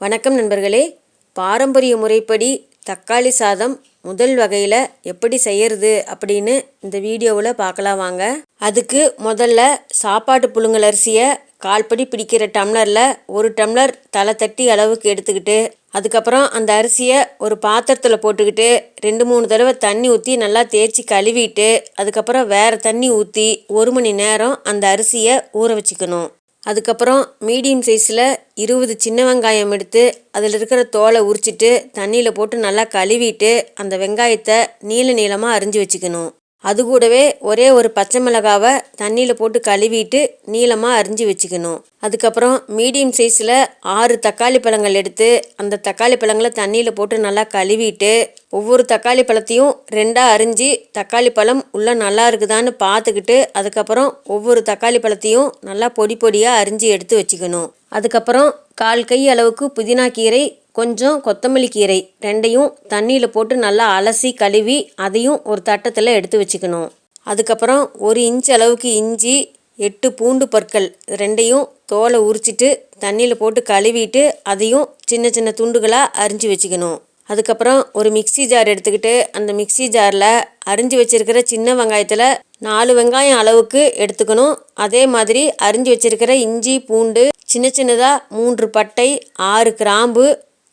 வணக்கம் நண்பர்களே. பாரம்பரிய முறைப்படி தக்காளி சாதம் முதல் வகையில் எப்படி செய்யறது அப்படின்னு இந்த வீடியோவில் பார்க்கலாம் வாங்க. அதுக்கு முதல்ல சாப்பாட்டு புழுங்கல் அரிசியை கால்படி பிடிக்கிற டம்ளரில் ஒரு டம்ளர் தலை தட்டி அளவுக்கு எடுத்துக்கிட்டு, அதுக்கப்புறம் அந்த அரிசியை ஒரு பாத்திரத்தில் போட்டுக்கிட்டு 2-3 தடவை தண்ணி ஊற்றி நல்லா தேய்ச்சி கழுவிட்டு, அதுக்கப்புறம் வேறு தண்ணி ஊற்றி 1 மணி நேரம் அந்த அரிசியை ஊற வச்சுக்கணும். அதுக்கப்புறம் மீடியம் சைஸில் 20 சின்ன வெங்காயம் எடுத்து அதில் இருக்கிற தோலை உரிச்சிட்டு தண்ணியில் போட்டு நல்லா கழுவிட்டு அந்த வெங்காயத்தை நீளமாக அரிஞ்சு வச்சுக்கணும். அது கூடவே ஒரே ஒரு பச்சை மிளகாவை தண்ணியில் போட்டு கழுவிட்டு நீளமாக அரிஞ்சு வச்சுக்கணும். அதுக்கப்புறம் மீடியம் சைஸில் 6 தக்காளி பழங்கள் எடுத்து அந்த தக்காளி பழங்களை தண்ணியில் போட்டு நல்லா கழுவிட்டு, ஒவ்வொரு தக்காளி பழத்தையும் 2ஆக அரிஞ்சு தக்காளி பழம் உள்ளே நல்லா இருக்குதான்னு பார்த்துக்கிட்டு, அதுக்கப்புறம் ஒவ்வொரு தக்காளி பழத்தையும் நல்லா பொடி பொடியாக அரிஞ்சு எடுத்து வச்சுக்கணும். அதுக்கப்புறம் 1/4 கை அளவுக்கு புதினா கீரை, கொஞ்சம் கொத்தமல்லி கீரை ரெண்டையும் தண்ணியில் போட்டு நல்லா அலசி கழுவி அதையும் ஒரு தட்டத்தில் எடுத்து வச்சுக்கணும். அதுக்கப்புறம் 1 இன்ச் அளவுக்கு இஞ்சி, 8 பூண்டு பற்கள் ரெண்டையும் தோலை உரிச்சிட்டு தண்ணியில் போட்டு கழுவிட்டு அதையும் சின்ன சின்ன துண்டுகளாக அரிஞ்சு வச்சுக்கணும். அதுக்கப்புறம் ஒரு மிக்சி ஜார் எடுத்துக்கிட்டு அந்த மிக்சி ஜாரில் அரிஞ்சு வச்சுருக்கிற சின்ன வெங்காயத்தில் 4 வெங்காயம் அளவுக்கு எடுத்துக்கணும். அதே மாதிரி அரிஞ்சு வச்சுருக்கிற இஞ்சி, பூண்டு, சின்ன சின்னதாக 3 பட்டை, 6 கிராம்பு,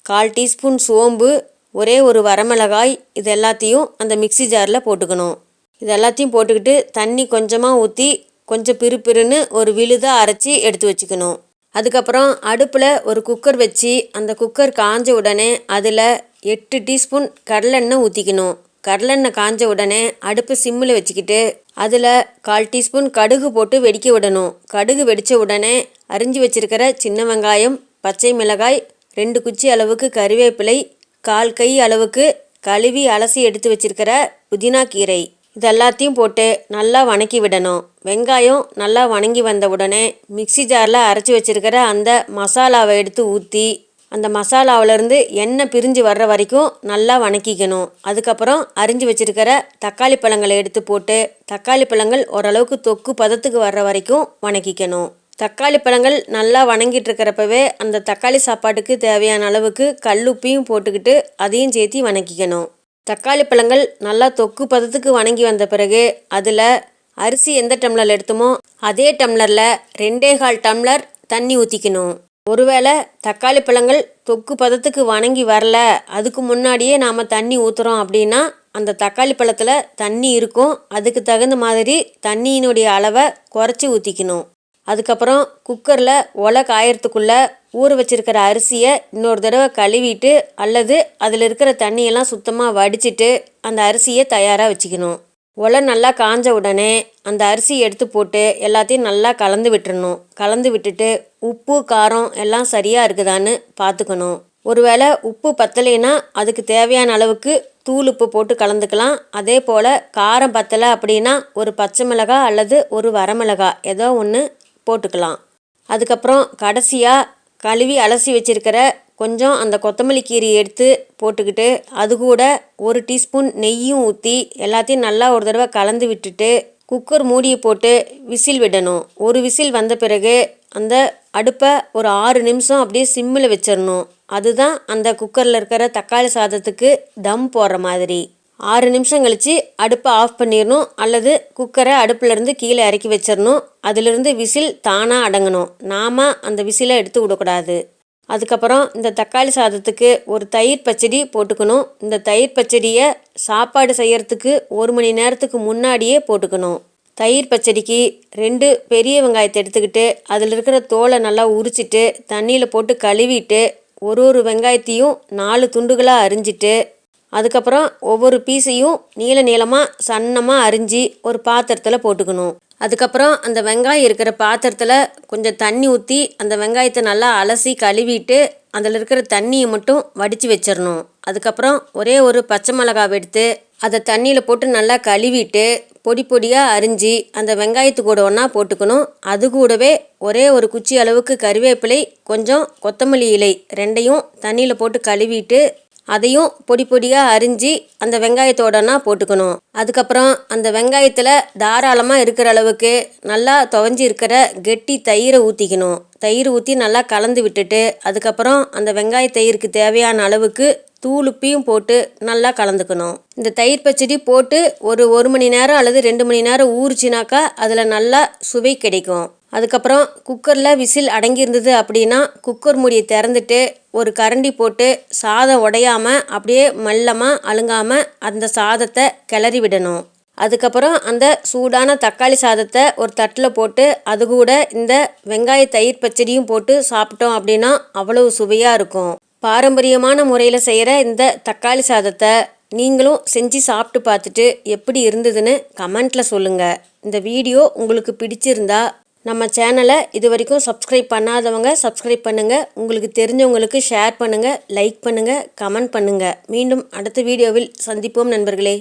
1/4 டீஸ்பூன் சோம்பு, ஒரே ஒரு வரமிளகாய், இது எல்லாத்தையும் அந்த மிக்சி ஜாரில் போட்டுக்கணும். இது எல்லாத்தையும் போட்டுக்கிட்டு தண்ணி கொஞ்சமாக ஊற்றி கொஞ்சம் பிறுபிறுன்னு ஒரு விழுதாக அரைச்சி எடுத்து வச்சுக்கணும். அதுக்கப்புறம் அடுப்பில் ஒரு குக்கர் வச்சு அந்த குக்கர் காஞ்ச உடனே அதில் 8 டீஸ்பூன் கடலெண்ணெய் ஊற்றிக்கணும். கடலெண்ணெய் காஞ்ச உடனே அடுப்பு சிம்மில் வச்சுக்கிட்டு அதில் 1/4 டீஸ்பூன் கடுகு போட்டு வெடிக்க விடணும். கடுகு வெடித்த உடனே அரிஞ்சு வச்சுருக்கிற சின்ன வெங்காயம், பச்சை மிளகாய், 2 குச்சி அளவுக்கு கறிவேப்பிலை, 1/4 கை அளவுக்கு கழுவி அலசி எடுத்து வச்சுருக்கிற புதினா கீரை, இது எல்லாத்தையும் போட்டு நல்லா வணக்கி விடணும். வெங்காயம் நல்லா வணங்கி வந்த உடனே மிக்சி ஜாரில் அரைச்சி வச்சுருக்கிற அந்த மசாலாவை எடுத்து ஊற்றி அந்த மசாலாவிலேருந்து எண்ணெய் பிரிஞ்சு வர்ற வரைக்கும் நல்லா வணக்கிக்கணும். அதுக்கப்புறம் அரிஞ்சு வச்சுருக்கிற தக்காளி பழங்களை எடுத்து போட்டு தக்காளி பழங்கள் ஓரளவுக்கு தொக்கு பதத்துக்கு வர்ற வரைக்கும் வணக்கிக்கணும். தக்காளி பழங்கள் நல்லா வணங்கிட்டு இருக்கிறப்பவே அந்த தக்காளி சாப்பாட்டுக்கு தேவையான அளவுக்கு கல்லுப்பையும் போட்டுக்கிட்டு அதையும் சேர்த்து வணக்கிக்கணும். தக்காளி பழங்கள் நல்லா தொக்கு பதத்துக்கு வணங்கி வந்த பிறகு அதில் அரிசி எந்த டம்ளரில் எடுத்தோமோ அதே டம்ளரில் 2.25 டம்ளர் தண்ணி ஊற்றிக்கணும். ஒருவேளை தக்காளி பழங்கள் தொக்கு பதத்துக்கு வணங்கி வரல, அதுக்கு முன்னாடியே நாம் தண்ணி ஊற்றுறோம் அப்படின்னா அந்த தக்காளி பழத்தில் தண்ணி இருக்கும். அதுக்கு தகுந்த மாதிரி தண்ணியினுடைய அளவை குறைச்சி ஊற்றிக்கணும். அதுக்கப்புறம் குக்கரில் ஒலை காயறதுக்குள்ளே ஊற வச்சுருக்கிற அரிசியை இன்னொரு தடவை கழுவிட்டு அல்லது அதில் இருக்கிற தண்ணியெல்லாம் சுத்தமாக வடிச்சிட்டு அந்த அரிசியை தயாராக வச்சுக்கணும். ஒலை நல்லா காஞ்ச உடனே அந்த அரிசியை எடுத்து போட்டு எல்லாத்தையும் நல்லா கலந்து விட்டுறணும். கலந்து விட்டுட்டு உப்பு, காரம் எல்லாம் சரியாக இருக்குதான்னு பார்த்துக்கணும். ஒருவேளை உப்பு பத்தலைன்னா அதுக்கு தேவையான அளவுக்கு தூள் உப்பு போட்டு கலந்துக்கலாம். அதே போல் காரம் பத்தலை அப்படின்னா ஒரு பச்சை மிளகாய் அல்லது ஒரு வரமிளகாய் ஏதோ ஒன்று போட்டுக்கலாம். அதுக்கப்புறம் கடைசியாக கழுவி அலசி வச்சுருக்கிற கொஞ்சம் அந்த கொத்தமல்லி கீரையை எடுத்து போட்டுக்கிட்டு அது கூட 1 டீஸ்பூன் நெய்யும் ஊற்றி எல்லாத்தையும் நல்லா ஒரு தடவை கலந்து விட்டுட்டு குக்கர் மூடியை போட்டு விசில் விடணும். ஒரு விசில் வந்த பிறகு அந்த அடுப்பை ஒரு 6 நிமிஷம் அப்படியே சிம்மில் வச்சிடணும். அதுதான் அந்த குக்கரில் இருக்கிற தக்காளி சாதத்துக்கு தம் போடுற மாதிரி. 6 நிமிஷம் கழித்து அடுப்பை ஆஃப் பண்ணிடணும் அல்லது குக்கரை அடுப்புலேருந்து கீழே இறக்கி வச்சிடணும். அதிலிருந்து விசில் தானாக அடங்கணும். நாம் அந்த விசிலை எடுத்து விடக்கூடாது. அதுக்கப்புறம் இந்த தக்காளி சாதத்துக்கு ஒரு தயிர் பச்சடி போட்டுக்கணும். இந்த தயிர் பச்சடியை சாப்பாடு செய்யறதுக்கு 1 மணி நேரத்துக்கு முன்னாடியே போட்டுக்கணும். தயிர் பச்சடிக்கு 2 பெரிய வெங்காயத்தை எடுத்துக்கிட்டு அதில் இருக்கிற தோலை நல்லா உரிச்சிட்டு தண்ணியில் போட்டு கழுவிட்டு ஒரு வெங்காயத்தையும் 4 துண்டுகளாக அரிஞ்சிட்டு அதுக்கப்புறம் ஒவ்வொரு பீஸையும் நீளமாக சன்னமாக அரிஞ்சு ஒரு பாத்திரத்தில் போட்டுக்கணும். அதுக்கப்புறம் அந்த வெங்காயம் இருக்கிற பாத்திரத்தில் கொஞ்சம் தண்ணி ஊற்றி அந்த வெங்காயத்தை நல்லா அலசி கழுவிட்டு அதில் இருக்கிற தண்ணியை மட்டும் வடித்து வச்சிடணும். அதுக்கப்புறம் ஒரே ஒரு பச்சை மிளகாவை எடுத்து அதை தண்ணியில் போட்டு நல்லா கழுவிட்டு பொடி பொடியாக அரிஞ்சு அந்த வெங்காயத்து கூட ஒன்றா போட்டுக்கணும். அது கூடவே ஒரே ஒரு குச்சி அளவுக்கு கறிவேப்பிலை, கொஞ்சம் கொத்தமல்லி இலை ரெண்டையும் தண்ணியில் போட்டு கழுவிட்டு அதையும் பொடி பொடியாக அரிஞ்சு அந்த வெங்காயத்தோடனா போட்டுக்கணும். அதுக்கப்புறம் அந்த வெங்காயத்தில் தாராளமாக இருக்கிற அளவுக்கு நல்லா துவஞ்சி இருக்கிற கெட்டி தயிரை ஊற்றிக்கணும். தயிர் ஊற்றி நல்லா கலந்து விட்டுட்டு அதுக்கப்புறம் அந்த வெங்காய தயிருக்கு தேவையான அளவுக்கு தூளுப்பையும் போட்டு நல்லா கலந்துக்கணும். இந்த தயிர் பச்சடி போட்டு ஒரு மணி நேரம் அல்லது 2 மணி நேரம் ஊறிச்சினாக்கா அதில் நல்லா சுவை கிடைக்கும். அதுக்கப்புறம் குக்கரில் விசில் அடங்கியிருந்தது அப்படின்னா குக்கர் மூடியை திறந்துட்டு ஒரு கரண்டி போட்டு சாதம் உடையாமல் அப்படியே மெல்லமாக அழுங்காமல் அந்த சாதத்தை கிளறி விடணும். அதுக்கப்புறம் அந்த சூடான தக்காளி சாதத்தை ஒரு தட்டில் போட்டு அது கூட இந்த வெங்காய தயிர் பச்சடியும் போட்டு சாப்பிட்டோம் அப்படின்னா அவ்வளவு சுவையாக இருக்கும். பாரம்பரியமான முறையில் செய்கிற இந்த தக்காளி சாதத்தை நீங்களும் செஞ்சு சாப்பிட்டு பார்த்துட்டு எப்படி இருந்ததுன்னு கமெண்ட்டில் சொல்லுங்கள். இந்த வீடியோ உங்களுக்கு பிடிச்சிருந்தா நம்ம சேனலை இது வரைக்கும் சப்ஸ்கிரைப் பண்ணாதவங்க சப்ஸ்கிரைப் பண்ணுங்கள். உங்களுக்கு தெரிஞ்சவங்களுக்கு ஷேர் பண்ணுங்கள், லைக் பண்ணுங்கள், கமெண்ட் பண்ணுங்கள். மீண்டும் அடுத்த வீடியோவில் சந்திப்போம் நண்பர்களே.